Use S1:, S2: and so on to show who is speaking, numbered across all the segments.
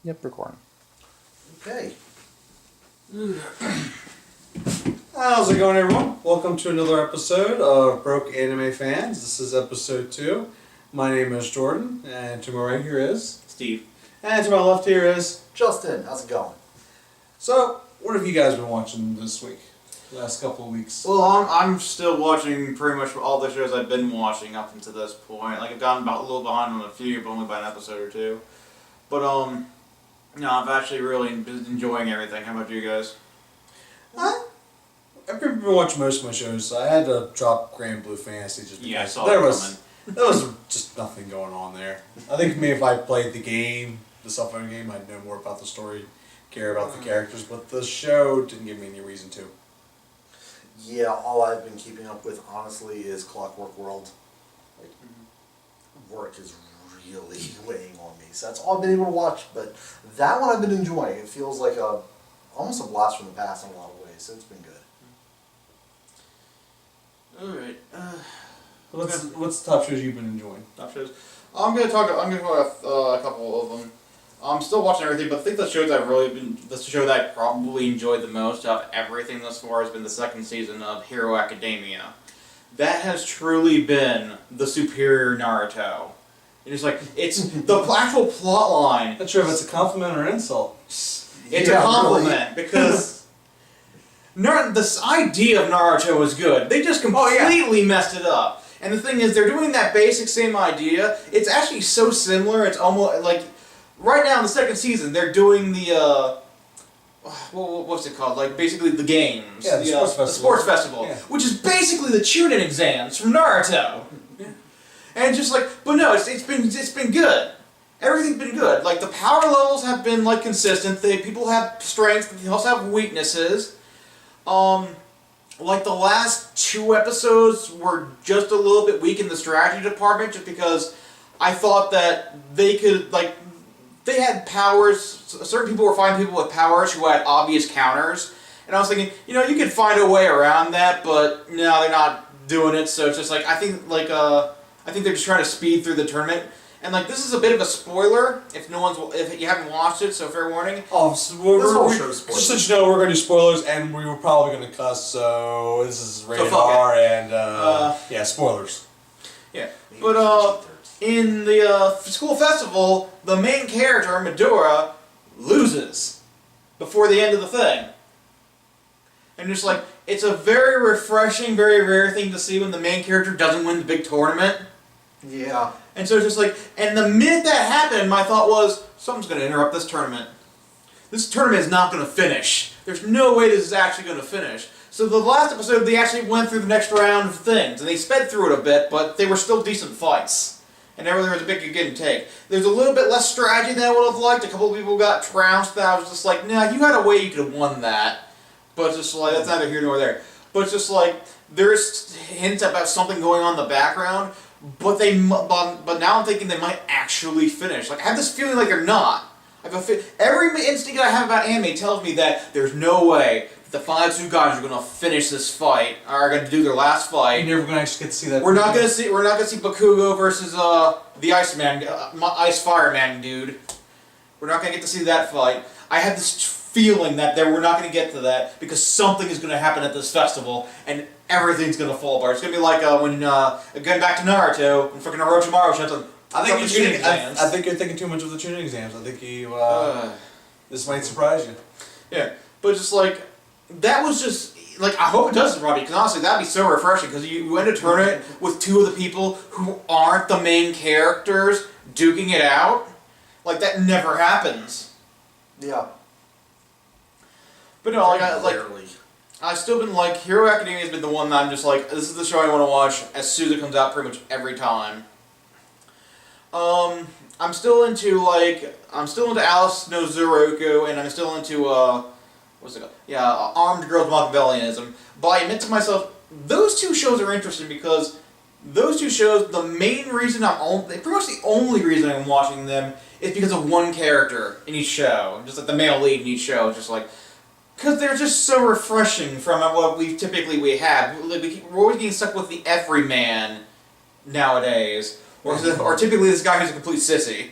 S1: Yep, recording.
S2: Okay.
S3: How's it going, everyone? Welcome to another episode of Broke Anime Fans. This is episode 2. My name is Jordan, and to my right here is
S4: Steve.
S3: And to my left here is
S2: Justin, how's it going?
S3: So, what have you guys been watching this week? Last couple of weeks?
S4: Well, I'm still watching pretty much all the shows I've been watching up until this point. Like, I've gotten about a little behind on a few, but only by an episode or two. But, no, I've actually really been enjoying everything. How about you guys?
S3: I've been watching most of my shows. I had to drop Granblue Fantasy just because
S4: Yeah, I saw
S3: there
S4: it
S3: was just nothing going on there. I think maybe if I played the game, the cell phone game, I'd know more about the story, care about the characters, but the show didn't give me any reason to.
S2: Yeah, all I've been keeping up with, honestly, is Clockwork World. Like, work is really weighing on me. So that's all I've been able to watch, but that one I've been enjoying. It feels like almost a blast from the past in a lot of ways, so it's been good.
S4: Alright,
S3: What's the top shows you've been enjoying?
S4: top shows. I'm gonna talk about a couple of them. I'm still watching everything, but I think the show that I probably enjoyed the most out of everything thus far has been the second season of Hero Academia. That has truly been the superior Naruto. It's like, it's the actual plot line.
S3: Not sure if it's a compliment or an insult.
S4: It's a compliment, because this idea of Naruto was good. They just completely messed it up. And the thing is, they're doing that basic same idea. It's actually so similar, it's almost like, right now in the second season, they're doing the, what's it called? Like, basically the games.
S3: Yeah, the sports festival.
S4: The sports festival,
S3: yeah.
S4: Which is basically the Chunin exams from Naruto.
S3: Yeah.
S4: And just like, but no, it's been good. Everything's been good. Like, the power levels have been, like, consistent. People have strengths, but they also have weaknesses. Like, the last 2 episodes were just a little bit weak in the strategy department, just because I thought that they could, like, they had powers. Certain people were finding people with powers who had obvious counters. And I was thinking, you know, you could find a way around that, but no, they're not doing it. So it's just like, I think they're just trying to speed through the tournament. And like, this is a bit of a spoiler if you haven't watched it, so fair warning.
S3: Oh, so
S2: This whole show's spoilers.
S3: just so you know, we're going to do spoilers, and we were probably going to cuss, so this is rated
S4: fuck it.
S3: R, and, yeah, spoilers.
S4: Yeah, but in the school festival, the main character, Midora, loses before the end of the thing. And just like, it's a very refreshing, very rare thing to see when the main character doesn't win the big tournament.
S2: Yeah.
S4: And so it's just like, and the minute that happened, my thought was, something's going to interrupt this tournament. This tournament is not going to finish. There's no way this is actually going to finish. So the last episode, they actually went through the next round of things, and they sped through it a bit, but they were still decent fights. And there was a big give and take. There's a little bit less strategy than I would have liked. A couple of people got trounced, and I was just like, nah, you had a way you could have won that. But it's just like, that's neither here nor there. But it's just like, there's hints about something going on in the background, but now I'm thinking they might actually finish. Like, I have this feeling like they're not. Every instinct I have about anime tells me that there's no way the 5 Tsugaras are going to finish this fight, are going to do their last fight.
S3: You're never going to actually get to see that.
S4: We're not going to see Bakugo versus the Ice Fireman dude. We're not going to get to see that fight. I have this feeling that we're not going to get to that because something is going to happen at this festival and everything's going to fall apart. It's going to be like when going back to Naruto when freaking Orochimaru shuts up.
S3: I think you're thinking too much of the tuning exams. I think this might surprise you.
S4: Yeah, but just like, that was just, like, I hope it does surprise you, because honestly, that'd be so refreshing, because you end a tournament with 2 of the people who aren't the main characters duking it out. Like, that never happens.
S2: Yeah.
S4: But no, I've still been like, Hero Academia has been the one that I'm just like, this is the show I want to watch as soon as it comes out pretty much every time. I'm still into Alice No Zouroku, and I'm still into, what's it called? Yeah, Armed Girls Machiavellism. But I admit to myself, those 2 shows are interesting because those 2 shows, the main reason pretty much the only reason I'm watching them is because of one character in each show. Just like the male lead in each show, just like, because they're just so refreshing from what we have. We're always getting stuck with the everyman nowadays. Or typically this guy who's a complete sissy.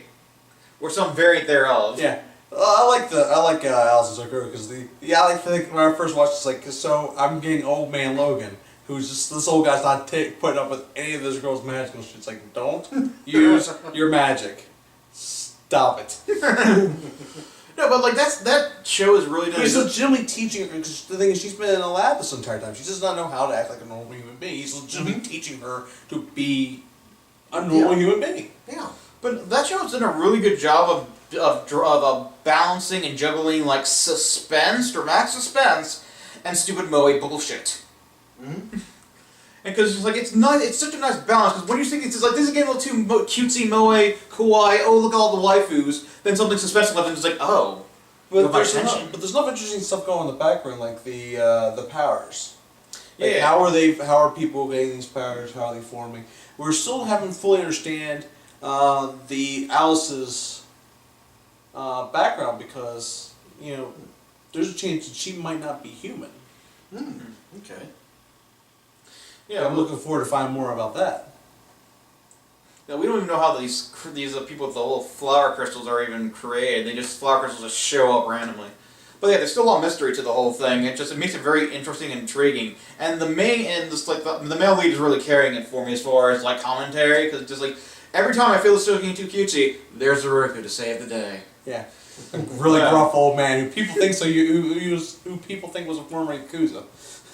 S4: Or some variant thereof.
S3: Yeah. I like Alice and Zouroku because I think when I first watched it's like so I'm getting old man Logan who's just this old guy's not putting up with any of this girl's magical shit. It's like don't use your magic, stop it.
S4: No, but like that show is really done.
S3: He's legitimately teaching her because the thing is she's been in a lab this entire time. She does not know how to act like a normal human being. He's legitimately teaching her to be a normal human being.
S2: Yeah.
S4: But that show's done a really good job of balancing and juggling like suspense, dramatic suspense, and stupid moe bullshit.
S2: Mm-hmm.
S4: And because it's like it's such a nice balance. Because when you think it's just like this is getting a little too cutesy, moe, kawaii. Oh, look at all the waifus. Then something suspenseful happens. It's like oh,
S3: but there's enough interesting stuff going on in the background, like the powers. Like
S4: yeah.
S3: How are people getting these powers? How are they forming? We're still haven't fully understand the Alice's background because there's a chance that she might not be human.
S2: Okay.
S4: Yeah,
S3: I'm looking forward to finding more about that.
S4: Yeah, we don't even know how these people with the little flower crystals are even created. Flower crystals just show up randomly. But yeah, there's still a lot of mystery to the whole thing. It makes it very interesting and intriguing. And the male lead is really carrying it for me as far as like commentary, because just like every time I feel the show getting too cutesy, there's Zouroku to save the day.
S3: Yeah, a really gruff old man who people think who people think was a former Yakuza.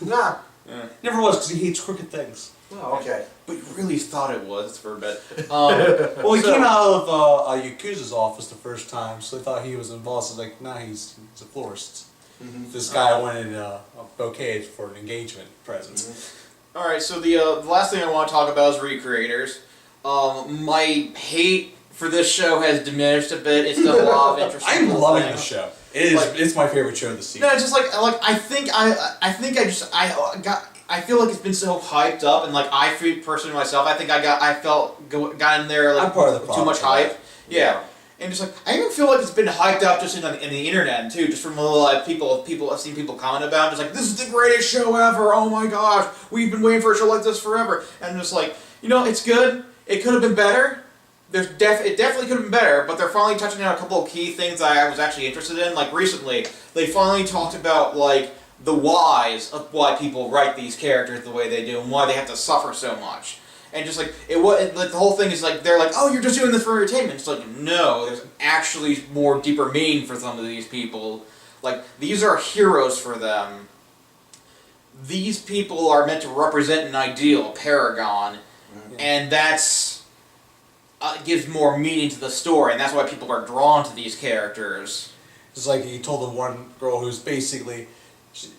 S2: Nah.
S4: Yeah.
S3: Never was because he hates crooked things.
S2: Oh, okay.
S4: But you really thought it was for a bit.
S3: Well, he came out of a Yakuza's office the first time, so they thought he was involved. So like, nah, he's a florist.
S2: Mm-hmm.
S3: This guy wanted a bouquet for an engagement present.
S2: Mm-hmm.
S4: All right, so the last thing I want to talk about is recreators. My hate for this show has diminished a bit. It's done a lot of interesting.
S3: I'm loving
S4: things.
S3: this show. It's my favorite show this season.
S4: No, it's just like I feel like it's been so hyped up, and like I feel personally myself, I think got in there like
S3: I'm part of the
S4: too
S3: problem
S4: much
S3: for that.
S4: hype. Yeah. And just like I even feel like it's been hyped up just in the internet too, just from a little like people I've seen people comment about, just like this is the greatest show ever. Oh my gosh, we've been waiting for a show like this forever. And just like it's good. It could have been better. It definitely could have been better, but they're finally touching on a couple of key things that I was actually interested in. Like recently, they finally talked about like the whys of why people write these characters the way they do and why they have to suffer so much. And just like the whole thing is like they're like, oh, you're just doing this for entertainment. It's like no, there's actually more deeper meaning for some of these people. Like these are heroes for them. These people are meant to represent an ideal, a paragon, and that's. Gives more meaning to the story, and that's why people are drawn to these characters.
S3: It's like he told the one girl who's basically,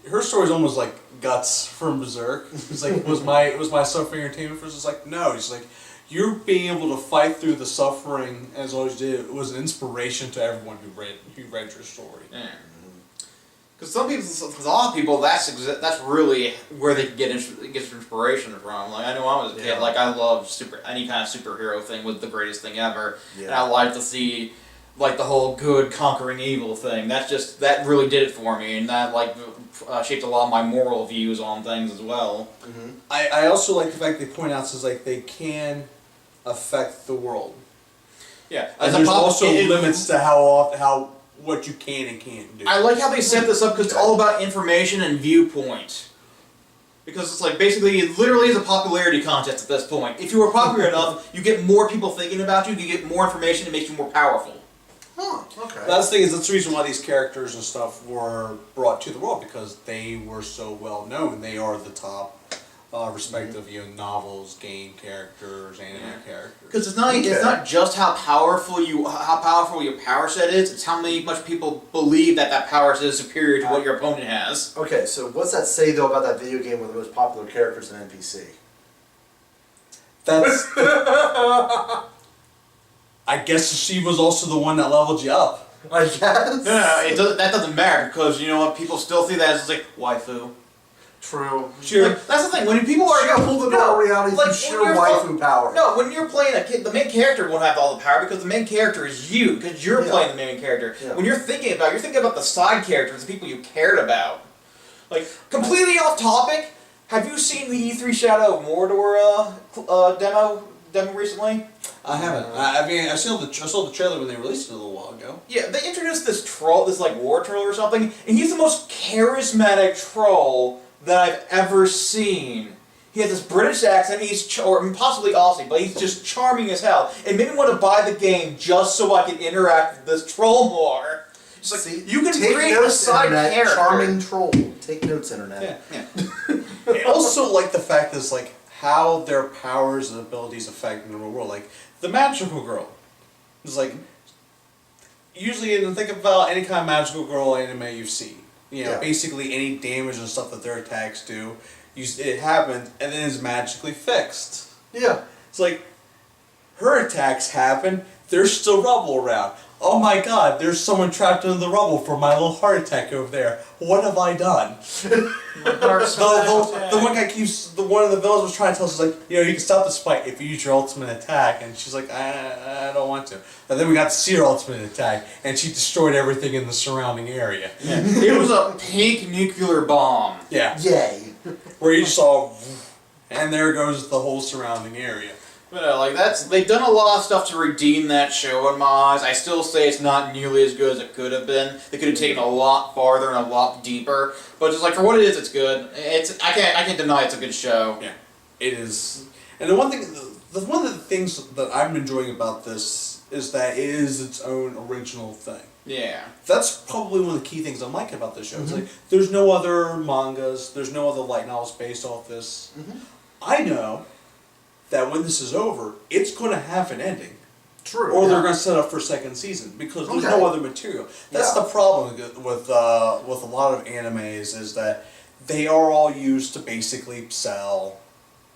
S3: her story's almost like Guts from Berserk. It's like was my suffering entertainment for us? It's like no. It's like you're being able to fight through the suffering as long as you did. It was an inspiration to everyone who read your story.
S4: Yeah. Because a lot of people, that's really where they get inspiration from. Like I know I was a kid, like I love any kind of superhero thing was the greatest thing ever, and I like to see like the whole good conquering evil thing. That really did it for me, and that like shaped a lot of my moral views on things as well.
S2: Mm-hmm.
S3: I also like the fact they point out is like they can affect the world.
S4: Yeah,
S3: and there's also limits to how what you can and can't do.
S4: I like how they set this up because it's all about information and viewpoint. Because it's like basically, it literally is a popularity contest at this point. If you are popular enough, you get more people thinking about you, you get more information, it makes you more powerful.
S2: Oh, okay.
S3: That's the thing that's the reason why these characters and stuff were brought to the world because they were so well known. They are the top respective novels, game characters, anime characters.
S4: Because it's not just how powerful your power set is. It's how much people believe that power set is superior to what your opponent has.
S2: Okay, so what's that say though about that video game with the most popular characters in NPC?
S3: That's. I guess she was also the one that leveled you up.
S2: I guess.
S4: No, that doesn't matter because you know what? People still see that as like waifu.
S2: True.
S3: Sure.
S4: Like, that's the thing. When people are
S2: gonna pull the door reality through sheer waifu power.
S4: No, when you're playing a kid, the main character won't have all the power because the main character is you. Because you're playing the main character.
S2: Yeah.
S4: When you're thinking about the side characters, the people you cared about. Like completely off topic. Have you seen the E3 Shadow of Mordor demo recently?
S3: I haven't. I mean, I saw the trailer when they released it a little while ago.
S4: Yeah, they introduced this troll, this like war troll or something, and he's the most charismatic troll that I've ever seen. He has this British accent, or possibly Aussie, but he's just charming as hell. It made me want to buy the game just so I could interact with this troll more. It's like,
S2: See,
S4: you can
S2: take
S4: create
S2: notes,
S4: a side
S2: internet,
S4: character.
S2: charming troll. Take notes, internet.
S3: Yeah. I also like the fact that it's like how their powers and abilities affect the real world. Like the magical girl. It's like usually think about any kind of magical girl anime you've seen. You know, basically any damage and stuff that their attacks do, it happens and then is magically fixed.
S2: Yeah.
S3: It's like her attacks happen, there's still rubble around. Oh my god, there's someone trapped in the rubble for my little heart attack over there. What have I done? The one guy one of the villains was trying to tell us, like, you can stop this fight if you use your ultimate attack. And she's like, I don't want to. And then we got to see her ultimate attack, and she destroyed everything in the surrounding area.
S4: Yeah. It was a pink nuclear bomb.
S3: Yeah.
S2: Yay.
S3: Where you saw, and there goes the whole surrounding area.
S4: But they've done a lot of stuff to redeem that show in my eyes. I still say it's not nearly as good as it could have been. They could have taken a lot farther and a lot deeper. But just like for what it is, it's good. I can't deny it's a good show.
S3: Yeah, it is. And the one of the things that I'm enjoying about this is that it is its own original thing.
S4: Yeah.
S3: That's probably one of the key things I'm liking about this show. It's like there's no other mangas, there's no other light novels based off this. I know that when this is over, it's going to have an ending.
S2: True.
S3: Or they're going to set up for a second season because there's no other material. That's the problem with a lot of animes is that they are all used to basically sell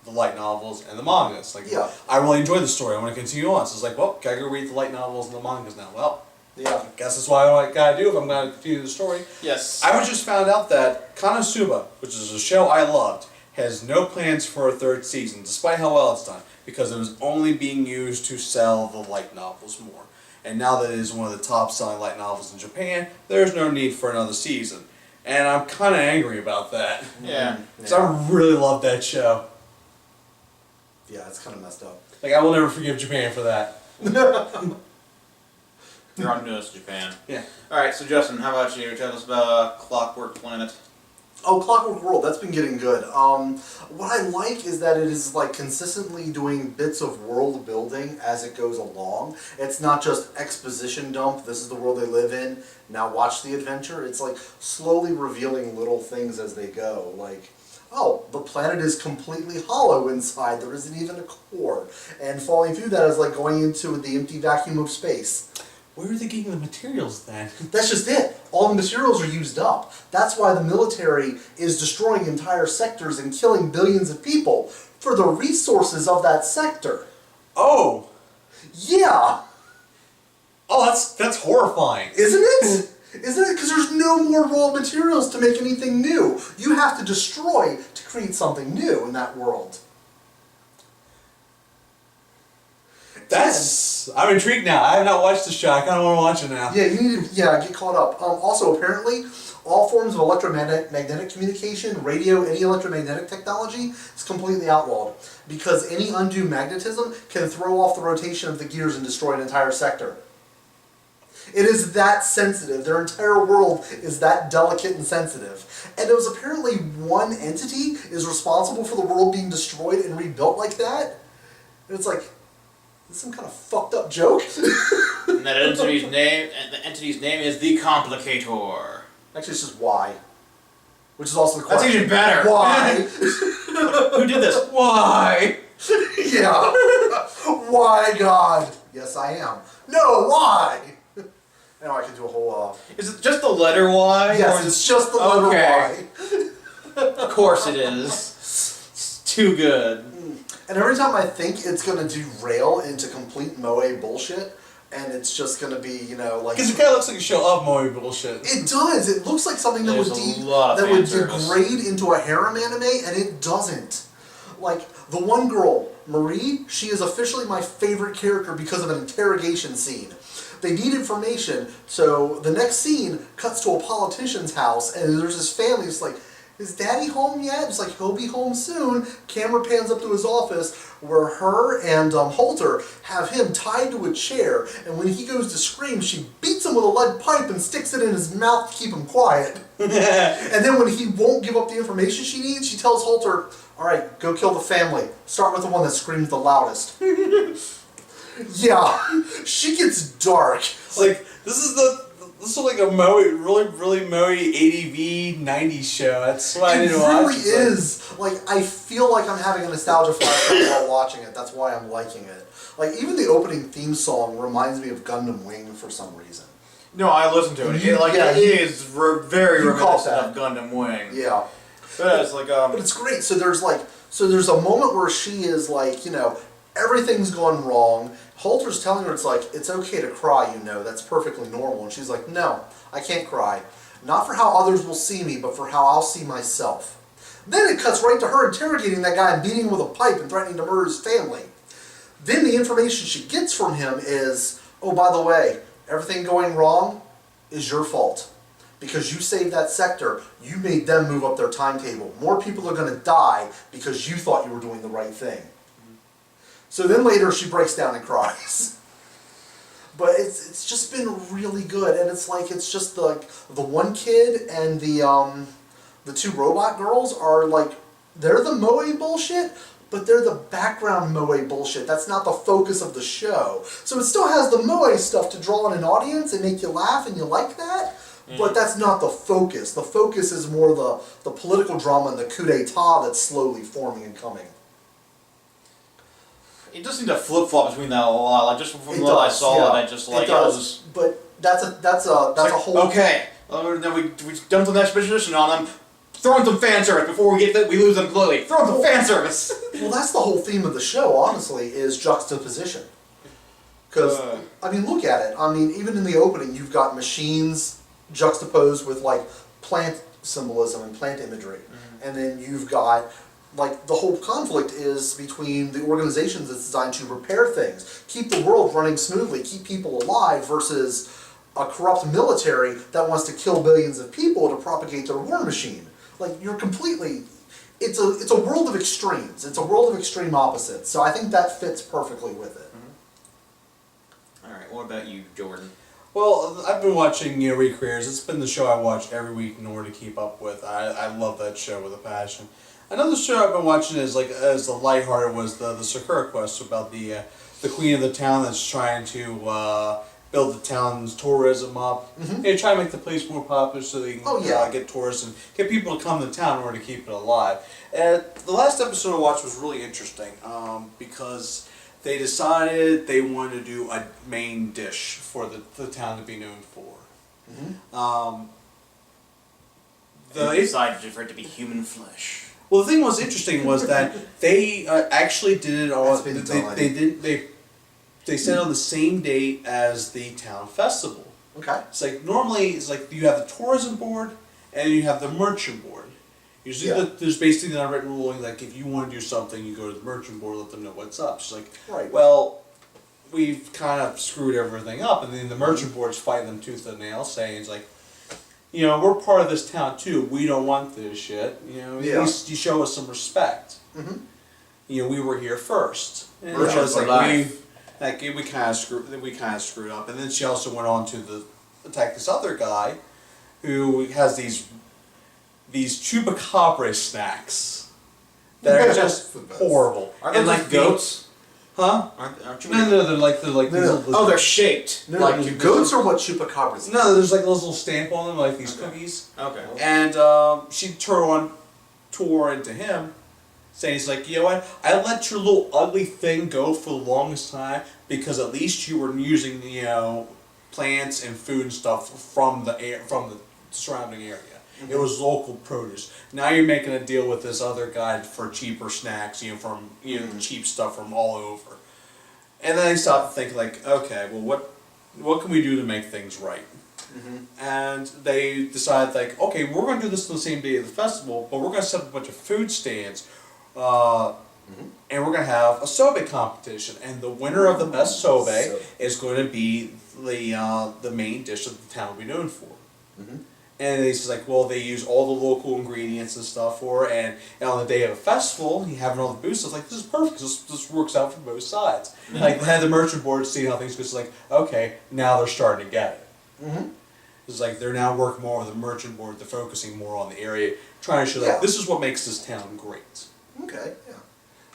S3: the light novels and the mangas. Like, I really enjoy the story. I want to continue on. So it's like, well, gotta go read the light novels and the mangas now. Well, I guess that's what I gotta do if I'm gonna continue the story.
S4: Yes.
S3: I just found out that KonoSuba, which is a show I loved, has no plans for a third season, despite how well it's done, because it was only being used to sell the light novels more. And now that it is one of the top selling light novels in Japan, there's no need for another season. And I'm kind of angry about that.
S4: Yeah.
S3: Because I really love that show.
S2: Yeah, it's kind of messed up.
S3: Like, I will never forgive Japan for that.
S4: You're on notice, Japan.
S3: Yeah.
S4: Alright, so Justin, how about you? Tell us about Clockwork Planet.
S2: Oh, Clockwork World, that's been getting good. What I like is that it is like consistently doing bits of world building as it goes along. It's not just exposition dump, this is the world they live in, now watch the adventure. It's like slowly revealing little things as they go. Like, oh, the planet is completely hollow inside, there isn't even a core. And falling through that is like going into the empty vacuum of space.
S3: Where are they getting the materials then?
S2: That's just it. All the materials are used up. That's why the military is destroying entire sectors and killing billions of people for the resources of that sector.
S3: Oh!
S2: Yeah!
S3: Oh, that's horrifying.
S2: Isn't it? Isn't it? Because there's no more raw materials to make anything new. You have to destroy to create something new in that world.
S3: I'm intrigued now. I have not watched the show. I kind of want to watch it now.
S2: Yeah, you need to get caught up. Also, apparently, all forms of electromagnetic communication, radio, any electromagnetic technology is completely outlawed. Because any undue magnetism can throw off the rotation of the gears and destroy an entire sector. It is that sensitive. Their entire world is that delicate and sensitive. And it was apparently one entity is responsible for the world being destroyed and rebuilt like that. And it's like, is this some kind of fucked up joke?
S4: And that entity's name is the Complicator.
S2: Actually, it's just why. Which is also the question.
S4: That's even better.
S2: Why?
S4: Who did this? Why?
S2: Yeah. Why, God? Yes, I am. No, why? Now I can do a whole,
S4: Is it just the letter Y?
S2: Yes, it's just the letter
S4: Okay.
S2: Y.
S4: Of course it is. It's too good.
S2: And every time I think it's going to derail into complete moe bullshit, and it's just going to be, like...
S3: Because it kind of looks like a show of moe bullshit.
S2: It does. It looks like something that
S4: There's
S2: would degrade into a harem anime, and it doesn't. Like, the one girl, Marie, she is officially my favorite character because of an interrogation scene. They need information, so the next scene cuts to a politician's house, and there's this family. It's like, is Daddy home yet? It's like, he'll be home soon. Camera pans up to his office where her and Holter have him tied to a chair, and when he goes to scream, she beats him with a lead pipe and sticks it in his mouth to keep him quiet. And then when he won't give up the information she needs, she tells Holter, all right, go kill the family. Start with the one that screams the loudest. Yeah, she gets dark.
S3: It's like, this is like a really Moe 80v 90s show. That's why I didn't watch it.
S2: It really is. Like, I feel like I'm having a nostalgia flashback while watching it. That's why I'm liking it. Like, even the opening theme song reminds me of Gundam Wing for some reason.
S4: No, I listened to it. It is very reminiscent of Gundam Wing.
S2: Yeah.
S4: But it's like
S2: But it's great. So there's a moment where she is like, everything's gone wrong. Holter's telling her it's okay to cry, that's perfectly normal. And she's like, no, I can't cry. Not for how others will see me, but for how I'll see myself. Then it cuts right to her interrogating that guy and beating him with a pipe and threatening to murder his family. Then the information she gets from him is, oh, by the way, everything going wrong is your fault. Because you saved that sector, you made them move up their timetable. More people are going to die because you thought you were doing the right thing. So then later she breaks down and cries. But it's just been really good, and it's just the one kid and the two robot girls are they're the Moe bullshit, but they're the background Moe bullshit. That's not the focus of the show. So it still has the Moe stuff to draw in an audience and make you laugh and you like that, but that's not the focus. The focus is more the political drama and the coup d'etat that's slowly forming and coming.
S4: It does seem to flip-flop between that a lot. Like, just from what I saw, I just like...
S2: It does, but that's a whole...
S4: Okay, then we dumped an exposition on them, throw in some fan service before we lose them completely. Throw in some fan service!
S2: Well, that's the whole theme of the show, honestly, is juxtaposition. Because, look at it. Even in the opening, you've got machines juxtaposed with, plant symbolism and plant imagery. Mm-hmm. And then you've got... the whole conflict is between the organizations that's designed to repair things, keep the world running smoothly, keep people alive, versus a corrupt military that wants to kill billions of people to propagate their war machine. You're completely... It's a world of extremes. It's a world of extreme opposites. So I think that fits perfectly with it.
S4: Mm-hmm. Alright, what about you, Jordan?
S3: Well, I've been watching Recreators. It's been the show I watch every week in order to keep up with. I love that show with a passion. Another show I've been watching is as the lighthearted was the Sakura Quest, about the queen of the town that's trying to build the town's tourism up. Mm-hmm. Try to make the place more popular so they can get tourists and get people to come to town in order to keep it alive. The last episode I watched was really interesting because they decided they wanted to do a main dish for the town to be known for. Mm-hmm.
S4: They decided for it to be human flesh.
S3: Well, the thing was interesting was that they actually did it all. They set it on the same date as the town festival.
S2: Okay.
S3: It's normally you have the tourism board and you have the merchant board. Usually there's basically the unwritten ruling if you want to do something, you go to the merchant board, let them know what's up. She's
S2: right.
S3: Well, we've kind of screwed everything up, and then the merchant board's fighting them tooth and nail, saying we're part of this town too. We don't want this shit. At least you show us some respect. Mm-hmm. We were here first. And we kind of screwed up. And then she also went on to attack this other guy, who has these chupacabra snacks that are just horrible.
S4: Are they like goats?
S3: Huh?
S4: Aren't you
S3: No, they're like
S4: oh, they're shaped.
S2: Goats are what chupacabras.
S3: No, there's those little stamp on them, these cookies.
S4: Okay.
S3: And she tore into him, saying, you know what? I let your little ugly thing go for the longest time because at least you were using plants and food and stuff from the surrounding area. Mm-hmm. It was local produce. Now you're making a deal with this other guy for cheaper snacks, from cheap stuff from all over. And then they stopped to think okay, well what can we do to make things right? Mm-hmm. And they decided okay, we're going to do this on the same day of the festival, but we're going to set up a bunch of food stands, and we're going to have a soba competition, and the winner of the best soba is going to be the main dish that the town will be known for. Mm-hmm. And he's like, well, they use all the local ingredients and stuff for it, and on the day of a festival, he having all the booths. I was like, this is perfect. This works out for both sides. Like, they had the merchant board seeing how things go. It's like, okay, now they're starting to get it.
S2: Mm-hmm.
S3: It's like they're now working more with the merchant board. They're focusing more on the area, trying to show that this is what makes this town great.
S2: Okay, yeah.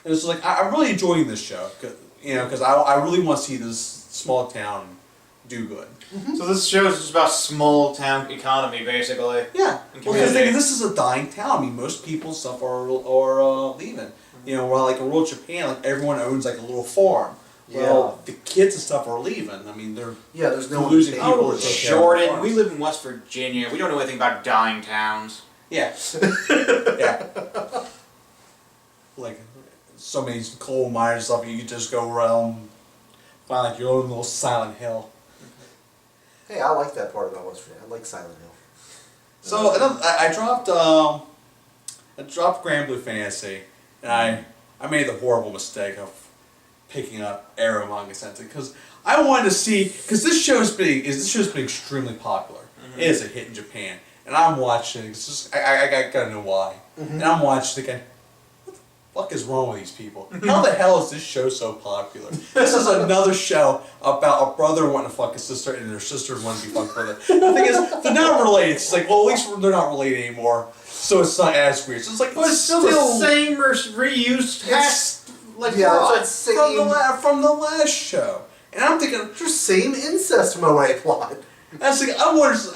S3: And it's like I'm really enjoying this show, because I really want to see this small town do good.
S2: Mm-hmm.
S4: So this show is just about small town economy, basically.
S3: Yeah,
S4: And
S3: because
S4: community.
S3: this is a dying town. I mean, most people and stuff are leaving. You know, while like in rural Japan, like everyone owns like a little farm. Well, the kids and stuff are leaving. I mean, they're
S2: There's no one
S3: losing
S2: to
S3: people
S4: Oh,
S3: to take care of
S4: Jordan,
S3: farms.
S4: we live in West Virginia. We don't know anything about dying towns.
S3: Yeah. Yeah. Like, so many coal mines and stuff, you could just go around, find like your own little Silent Hill.
S2: Hey, I like that part about West Virginia. I like Silent Hill.
S3: So, I dropped Granblue Fantasy, and I made the horrible mistake of picking up Eromanga Sensei, because I wanted to see, because this show's been extremely popular. It is a hit in Japan, and I'm watching. It's just I gotta know why. And I'm watching thinking, what the fuck is wrong with these people? How the hell is this show so popular? This is another show about a brother wanting to fuck his sister, and their sister wanting to be fucked brother. The thing is, they're not related. It's like, well, at least they're not related anymore, so it's not as weird. So it's like,
S4: But it's still the same reused
S2: It's-
S4: like
S2: yeah,
S4: plot.
S2: it's same,
S3: from the last show. And I'm thinking,
S2: just same incest moe plot.
S3: I was like,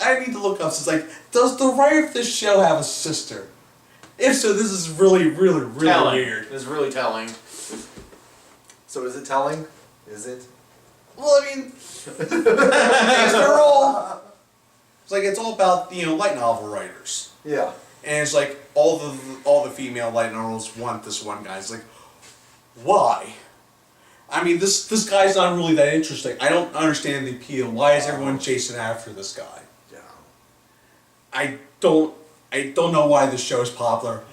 S3: I need to look up. So it's like, does the writer of this show have a sister? If so, this is really, really, really
S4: telling.
S3: weird.
S4: It's really telling.
S2: So is it telling? Is it?
S3: Well, I mean, they're all. It's like it's all about light novel writers,
S2: Yeah.
S3: and it's like all the female light novels want this one guy. It's like, why? I mean, this guy's not really that interesting. I don't understand the appeal. Why is everyone chasing after this guy?
S2: Yeah.
S3: I don't know why this show is popular.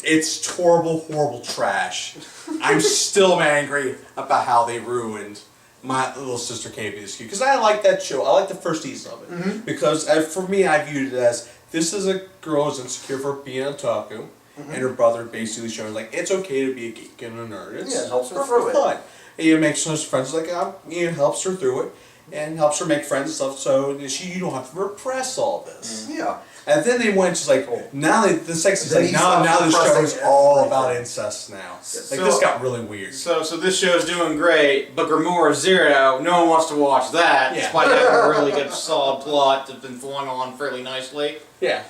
S3: It's horrible, horrible trash. I'm still angry about how they ruined my little sister KBSQ, because I like that show. I like the first season of it because for me, I viewed it as this is a girl who's insecure for being a otaku, and her brother basically showing like it's okay to be a geek and a nerd. It's
S2: it helps her through it.
S3: fun. And it makes her friends like helps her through it. And helps her make friends and stuff, so you don't have to repress all this.
S2: Yeah.
S3: And then they went just like now the sex is
S2: Then
S3: like
S2: he
S3: now
S2: stopped
S3: this show is
S2: repressing
S3: all
S2: everything.
S3: about incest now. Like
S4: So-
S3: this got really weird.
S4: So this show's doing great, but Grimoire of Zero, no one wants to watch that,
S3: Yeah.
S4: despite having a really good solid plot that's been flowing on fairly nicely.
S3: Yeah.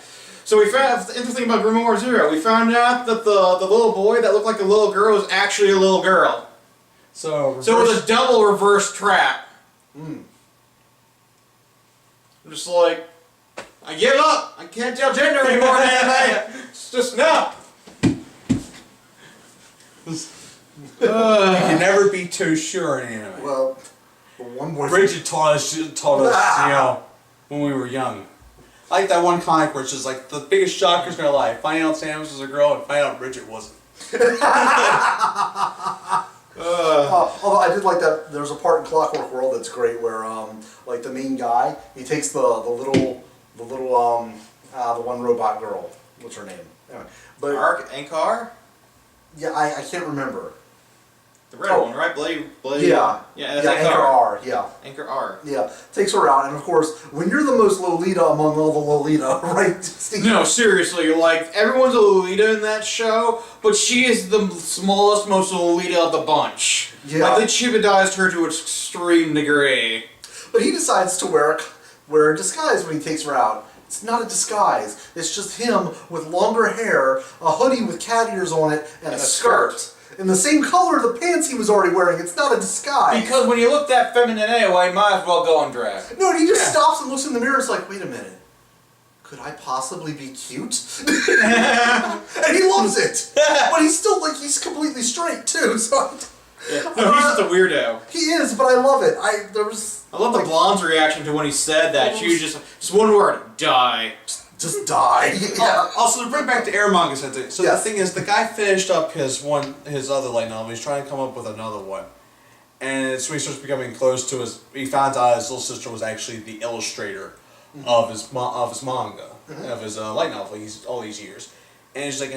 S4: So we found the interesting thing about Grimoire of Zero. We found out that the little boy that looked like a little girl was actually a little girl.
S3: So
S4: So it was a double reverse trap. I'm just like, I give up. I can't tell gender anymore in anime. It's just no.
S3: you can never be too sure in anime.
S2: Well, one more.
S3: Bridget taught us when we were young. I like that one comic where it's just like the biggest shockers in their life. Finding out Sam was a girl and finding out Bridget wasn't.
S2: Although I did like that. There's a part in Clockwork World that's great where like the main guy, he takes the one robot girl. What's her name? Anyway, but
S4: Ankar?
S2: yeah, I can't remember.
S4: The red one, right? Blade.
S2: Yeah.
S4: Yeah, that's
S2: Anchor
S4: Ankar.
S2: R. Yeah.
S4: Ankar R.
S2: Yeah. Takes her out, and of course, when you're the most Lolita among all the Lolita, right? Steve?
S4: No, seriously, like, everyone's a Lolita in that show, but she is the smallest, most Lolita of the bunch.
S2: Yeah.
S4: Like, they chibadized her to an extreme degree.
S2: But he decides to wear a disguise when he takes her out. It's not a disguise. It's just him with longer hair, a hoodie with cat ears on it, and a skirt. In the same color of the pants he was already wearing. It's not a disguise.
S4: Because when you look that feminine anyway, you might as well go on drag.
S2: No, he just stops and looks in the mirror and is like, wait a minute. Could I possibly be cute? And he loves it. But he's still, like, he's completely straight, too. So
S4: Yeah. No, he's just a weirdo.
S2: he is, but I love it.
S4: I love the blonde's reaction to when he said that. She was just one word, die.
S2: Just die. Yeah.
S3: Also, to bring back to Eromanga Sensei. So
S2: Yes.
S3: the thing is, the guy finished up his other light novel. He's trying to come up with another one, and so he starts becoming close to he found out his little sister was actually the illustrator of his manga, of his light novel. All these years, and she's like,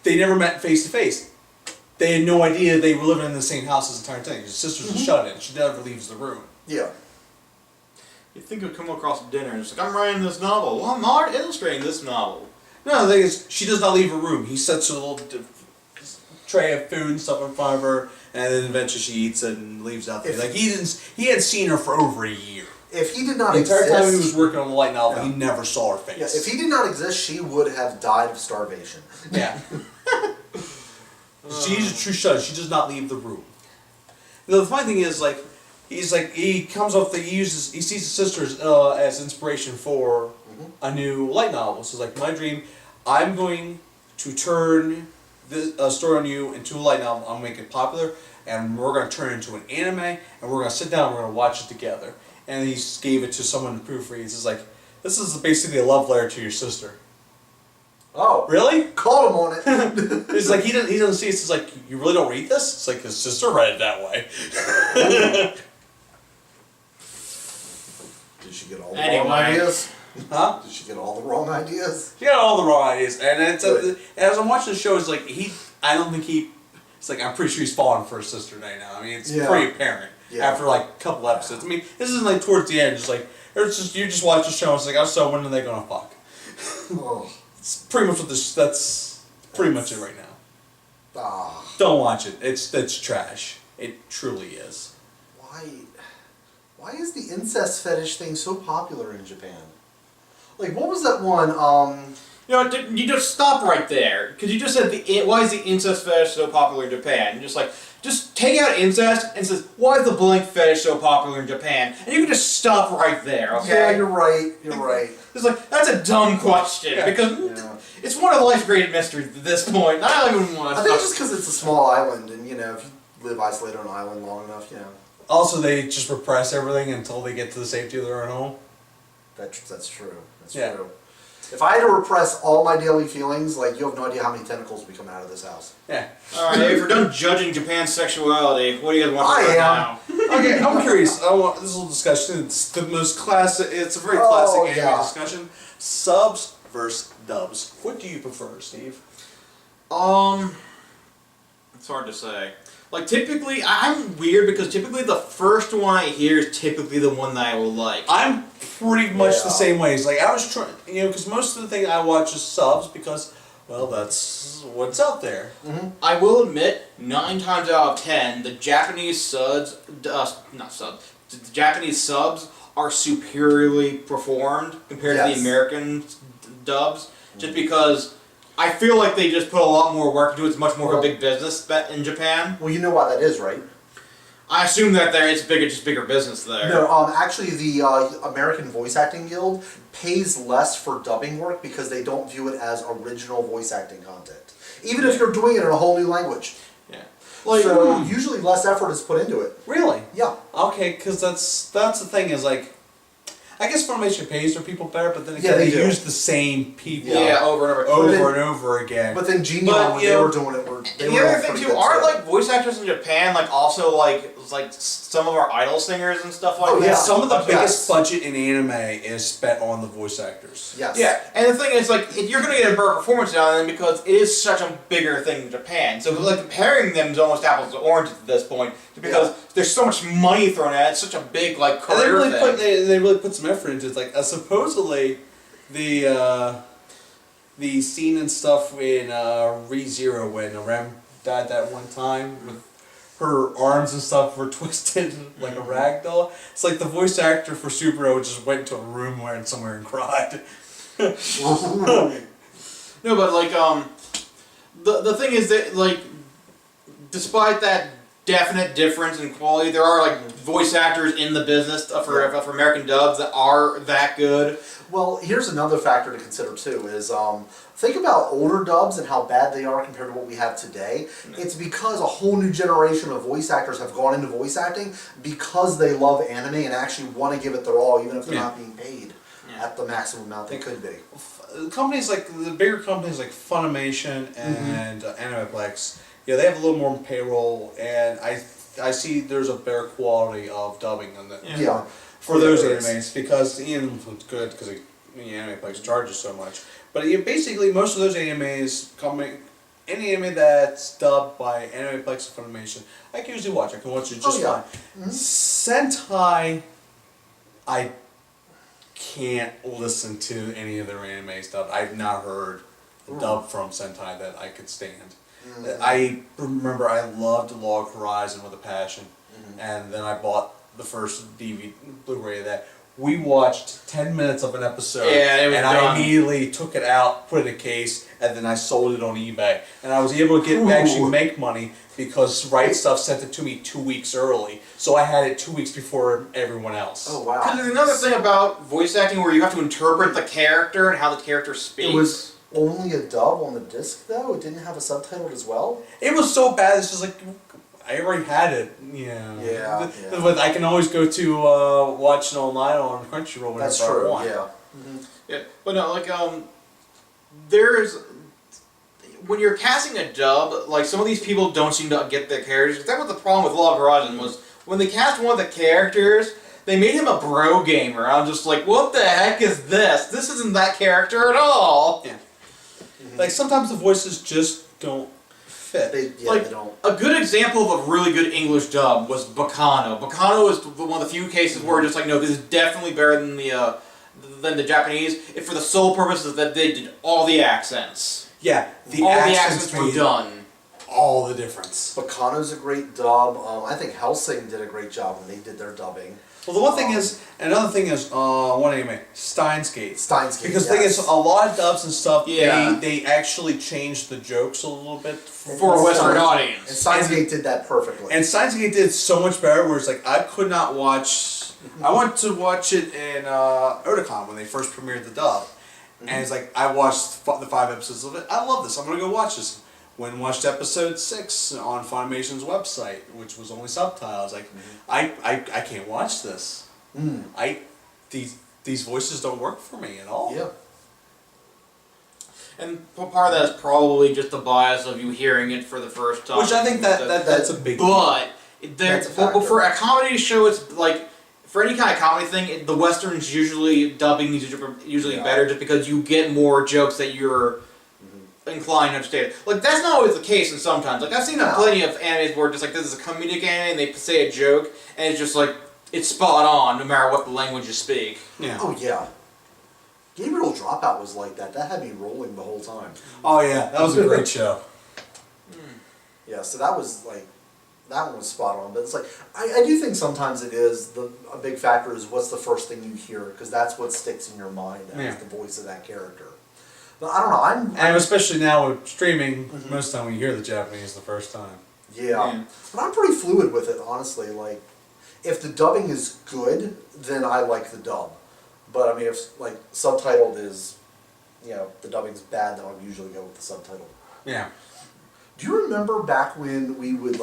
S3: they never met face to face. They had no idea they were living in the same house as the entire thing. His sister's a shut-in. She never leaves the room.
S2: Yeah.
S4: You think it would come across dinner and it's like, I'm writing this novel. Well, I'm already illustrating this novel.
S3: No, the thing is, she does not leave her room. He sets a little tray of food and stuff in front of her, and then eventually she eats it and leaves out there. Like he hadn't seen her for over a year.
S2: If he did not
S3: the entire
S2: exist,
S3: time he was working on the light novel, he never saw her face.
S2: Yeah, if he did not exist, she would have died of starvation.
S3: Yeah. She's a true shut. She does not leave the room. The funny thing is, he comes up. He sees his sisters as inspiration for a new light novel. So it's like, my dream, I'm going to turn this story on you into a light novel. I'm going to make it popular, and we're going to turn it into an anime, and we're going to sit down and we're going to watch it together. And he gave it to someone to proofread. It's like, this is basically a love letter to your sister.
S2: Oh.
S3: Really?
S2: Call him on it.
S3: It's like, he doesn't see it. It's like, you really don't read this? It's like, his sister read it that way.
S2: Did she get all the wrong ideas?
S3: Huh?
S2: Did she get all the wrong ideas?
S3: She got all the wrong ideas. And as I'm watching the show, it's like, it's like, I'm pretty sure he's falling for his sister right now. I mean, it's pretty apparent after like a couple episodes. I mean, this isn't like towards the end, just like, you just watch the show and it's like, oh, so when are they gonna fuck?
S2: Oh.
S3: It's pretty much that's pretty much it right now.
S2: Ah.
S3: Don't watch it. It's trash. It truly is.
S2: Why is the incest fetish thing so popular in Japan? Like, what was that one,
S4: You know, you just stop right there, because you just said, why is the incest fetish so popular in Japan? Just take out incest and says, why is the blank fetish so popular in Japan? And you can just stop right there, okay?
S2: Yeah, you're right,
S4: It's like, that's a dumb question, because it's one of life's great mysteries at this point. I don't even want to
S2: I think it's just because it's a small island, and, if you live isolated on an island long enough,
S3: Also, they just repress everything until they get to the safety of their own home.
S2: That's true. That's true. If I had to repress all my daily feelings, like, you have no idea how many tentacles would be coming out of this house.
S3: Yeah.
S4: Alright, if we're done judging Japan's sexuality, what do you guys want to do now?
S3: Okay, I'm curious. I want this little discussion. It's the most classic. It's a very classic anime discussion. Subs versus dubs. What do you prefer, Steve?
S4: It's hard to say. Like, typically, I'm weird because typically the first one I hear is typically the one that I will like.
S3: I'm pretty much the same way. It's like, I was trying, because most of the thing I watch is subs because, well, that's what's out there.
S2: Mm-hmm.
S4: I will admit, 9 times out of 10, the Japanese subs, the Japanese subs are superiorly performed compared to the American dubs, just because I feel like they just put a lot more work into it. It's much more of a big business in Japan.
S2: Well, you know why that is, right?
S4: I assume that it's bigger business there.
S2: No, actually the American Voice Acting Guild pays less for dubbing work because they don't view it as original voice acting content. Even if you're doing it in a whole new language.
S4: Yeah.
S2: So usually less effort is put into it.
S3: Really?
S2: Yeah.
S3: Okay, because that's the thing is like, I guess Funimation pays their people better, but then again,
S2: they
S3: use the same people
S4: over
S3: and over again.
S2: But then Genion, when they were doing it,
S4: the other thing too, aren't like voice actors in Japan like also like some of our idol singers and stuff like that?
S2: Yeah.
S3: Some of the biggest budget in anime is spent on the voice actors.
S2: Yes.
S4: Yeah, and the thing is, like, you're going to get a better performance out of them because it is such a bigger thing in Japan. So, like, comparing them is almost apples to oranges at this point, because there's so much money thrown at it. It's such a big, like, career thing.
S3: They really put some effort into it. Like, supposedly, the scene and stuff in ReZero when Rem died that one time with her arms and stuff were twisted like a rag doll. It's like the voice actor for Superhero just went into a room somewhere and cried.
S4: No, but like the thing is that like despite that definite difference in quality, there are like voice actors in the business for American dubs that are that good.
S2: Well, here's another factor to consider too is think about older dubs and how bad they are compared to what we have today. It's because a whole new generation of voice actors have gone into voice acting because they love anime and actually want to give it their all, even if they're not being paid at the maximum amount they could be.
S3: Companies like the bigger companies like Funimation and Animeplex, they have a little more payroll, and I I see there's a better quality of dubbing on the
S2: Yeah.
S3: for those
S2: There is.
S3: animes because Ian was good because the anime place charges so much. But basically, most of those animes any anime that's dubbed by Animeplex or Funimation, I can usually watch. I can watch it just fine. Sentai, I can't listen to any of their animes dubbed. I've not heard a dub from Sentai that I could stand. I remember I loved Log Horizon with a passion, and then I bought the first DVD Blu-ray of that. We watched 10 minutes of an episode,
S4: and
S3: I immediately took it out, put it in a case, and then I sold it on eBay. And I was able to actually make money because Right Stuff sent it to me 2 weeks early, so I had it 2 weeks before everyone else.
S2: Oh wow.
S4: Because there's another thing about voice acting where you have to interpret the character and how the character speaks.
S2: It was only a dub on the disc though? It didn't have a subtitle as well?
S3: It was so bad, it's just like, I already had it,
S2: Yeah.
S3: But I can always go to watch it online on Crunchyroll whenever
S2: That's
S3: I
S2: true,
S3: want.
S2: yeah.
S4: Yeah, but no, like there's when you're casting a dub, like some of these people don't seem to get their characters. That was the problem with Log Horizon was when they cast one of the characters, they made him a bro gamer. I'm just like, what the heck is this? This isn't that character at all.
S3: Yeah. Like sometimes the voices just don't fit.
S2: They don't.
S4: A good example of a really good English dub was Baccano. Baccano is one of the few cases where just like, no, this is definitely better than the Japanese, if for the sole purposes that they did all the accents.
S3: Yeah,
S4: all the accents were done.
S3: All the difference.
S2: Baccano's a great dub. I think Hellsing did a great job when they did their dubbing.
S3: Well, the one thing is, another thing is, one anime, Steins Gate.
S2: Steins Gate,
S3: Because the thing is, a lot of dubs and stuff,
S4: Yeah.
S3: they actually changed the jokes a little bit.
S4: For a Western audience.
S2: And Steins Gate did that perfectly.
S3: And Steins Gate did so much better, where it's like, I could not watch... I went to watch it in Otakon when they first premiered the dub. And it's like, I watched the 5 episodes of it. I love this. I'm going to go watch this. Went and watched episode 6 on Funimation's website, which was only subtitles. Like, I can't watch this. These voices don't work for me at all.
S2: Yeah.
S4: And part of that is probably just the bias of you hearing it for the first time.
S3: Which I think that's a big deal.
S4: But
S2: That's a factor.
S4: for a comedy show, it's like for any kind of comedy thing, the westerns usually dubbing is usually better, just because you get more jokes that you're inclined to understand. Like that's not always the case, and sometimes like I've seen plenty of animes where just like this is a comedic anime and they say a joke and it's just like it's spot on no matter what the language you speak.
S3: Yeah.
S2: Oh yeah. Gabriel DropOut was like that. That had me rolling the whole time.
S3: Oh yeah, that was a great show.
S2: Yeah, so that was like, that one was spot on. But it's like, I do think sometimes it is, a big factor is what's the first thing you hear, because that's what sticks in your mind as the voice of that character. But I don't know,
S3: And especially now with streaming, most of the time we hear the Japanese the first time.
S2: Yeah, but I'm pretty fluid with it, honestly. Like, if the dubbing is good, then I like the dub. But I mean, if like subtitled is, the dubbing's bad, then I would usually go with the subtitle.
S3: Yeah.
S2: Do you remember back when we would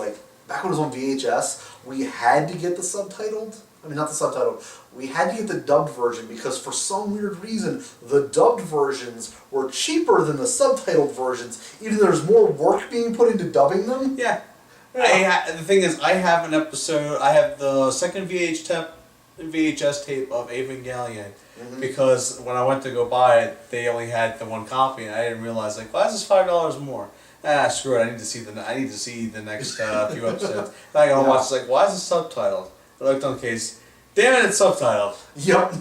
S2: back when it was on VHS, we had to get the subtitled? I mean, not the subtitled. We had to get the dubbed version because for some weird reason, the dubbed versions were cheaper than the subtitled versions, even though there's more work being put into dubbing them.
S3: Yeah. The thing is, I have an episode, I have the second VHS tape of Evangelion, because when I went to go buy it, they only had the one copy, and I didn't realize, why is this $5 more? Screw it, I need to see the next few episodes. And I go watch, why is it subtitled? I looked on the case, damn it, it's subtitled.
S2: Yep.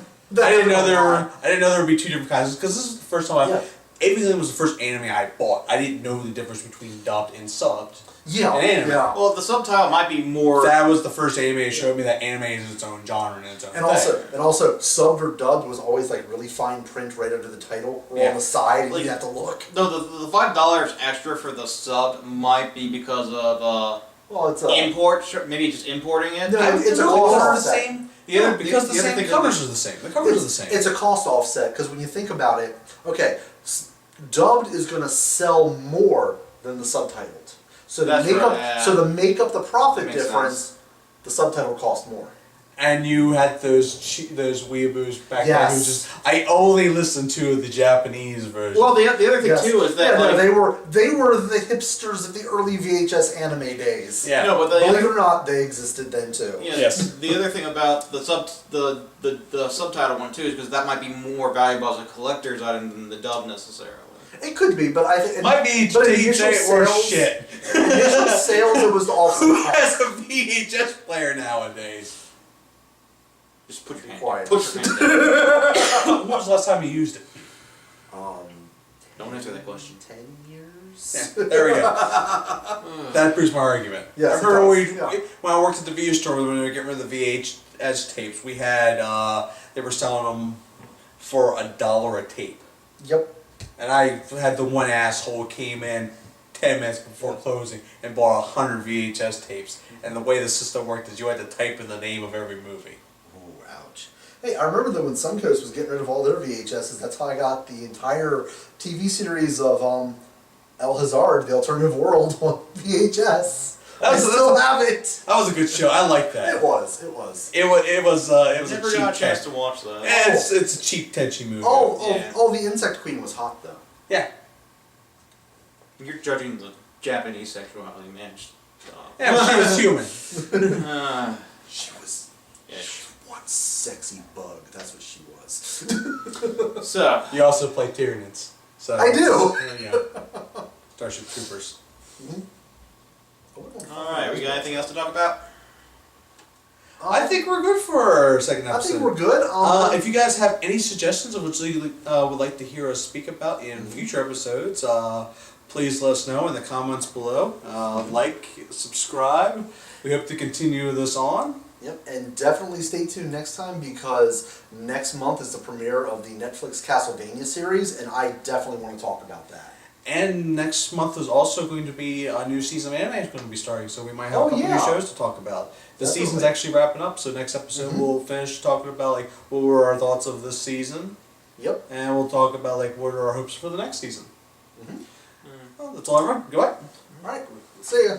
S3: I didn't know there would be two different kinds, because this is the first time Evangelion was the first anime I bought. I didn't know the difference between dubbed and subbed.
S2: Yeah,
S3: and anime.
S2: yeah.
S4: Well, the subtitle might be more.
S3: That was the first anime that showed me that anime is its own genre and its own
S2: And
S3: thing.
S2: also, subbed or dubbed was always really fine print right under the title or on the side, and you have to look.
S4: Though the $5 extra for the sub might be because of import, maybe just importing it.
S2: No, it's a
S3: Really,
S2: cost
S3: the
S2: offset.
S3: same.
S4: Yeah,
S3: because
S4: the other
S3: the
S4: thing
S3: covers are the same. The covers are the same.
S2: It's a cost offset because when you think about it, okay, dubbed is going to sell more than the subtitled. So to
S4: That's
S2: make
S4: right,
S2: up, so to make up the profit
S4: Makes
S2: difference,
S4: sense.
S2: the subtitle costs more.
S3: And you had those weeaboos back then who
S2: Yes.
S3: just I only listened to the Japanese version.
S4: Well, the other thing too is that
S2: they were the hipsters of the early VHS anime days.
S3: Yeah.
S4: No, but
S2: Believe it or not, they existed then too.
S4: Yeah,
S3: Yes.
S4: The other thing about the subtitle one too is because that might be more valuable as a collector's item than the dub necessarily.
S2: It could be, but I think
S3: My VHS
S2: initial
S3: were
S2: sales,
S3: shit.
S2: initial sales, it was also
S3: Who has a VHS player nowadays?
S4: Just put your hand
S2: Quiet.
S4: down. Put your hand down.
S3: When was the last time you used it?
S4: Don't answer that question.
S2: 10 years.
S3: Yeah, there we go. That proves my argument.
S2: Yes,
S3: I
S2: it
S3: remember
S2: does.
S3: when I worked at the video store when we were getting rid of the VHS tapes, we had they were selling them for $1 a tape.
S2: Yep.
S3: And I had the one asshole who came in 10 minutes before closing and bought 100 VHS tapes. And the way the system worked is you had to type in the name of every movie.
S2: Oh, ouch. Hey, I remember that when Suncoast was getting rid of all their VHSs, that's how I got the entire TV series of El Hazard, The Alternative World on VHS. I still have it.
S3: That was a good show. I liked that.
S2: It was.
S3: It was
S4: Never
S3: a cheap
S4: got a chance to watch that.
S3: Yeah, it's a cheap Tenchi movie.
S2: Oh, the Insect Queen was hot though.
S3: Yeah.
S4: You're judging the Japanese sexuality, man.
S3: Yeah, but she was human.
S2: She was
S4: Yeah.
S2: one sexy bug. That's what she was.
S4: So,
S3: You also play Tyranids. So
S2: I do.
S3: Yeah. Starship Troopers.
S4: alright, we got anything else to talk about?
S3: I think we're good for our second
S2: I
S3: episode.
S2: think we're good.
S3: If you guys have any suggestions of what you would like to hear us speak about in future episodes, please let us know in the comments below. Like, subscribe. We hope to continue this on.
S2: Yep, and definitely stay tuned next time because next month is the premiere of the Netflix Castlevania series, and I definitely want to talk about that.
S3: And next month is also going to be a new season of anime is going to be starting, so we might have a couple new shows to talk about. The
S2: Definitely.
S3: season's actually wrapping up, so next episode we'll finish talking about like what were our thoughts of this season,
S2: Yep.
S3: and we'll talk about like what are our hopes for the next season. Well, that's all, everyone. Goodbye.
S2: All right. See ya.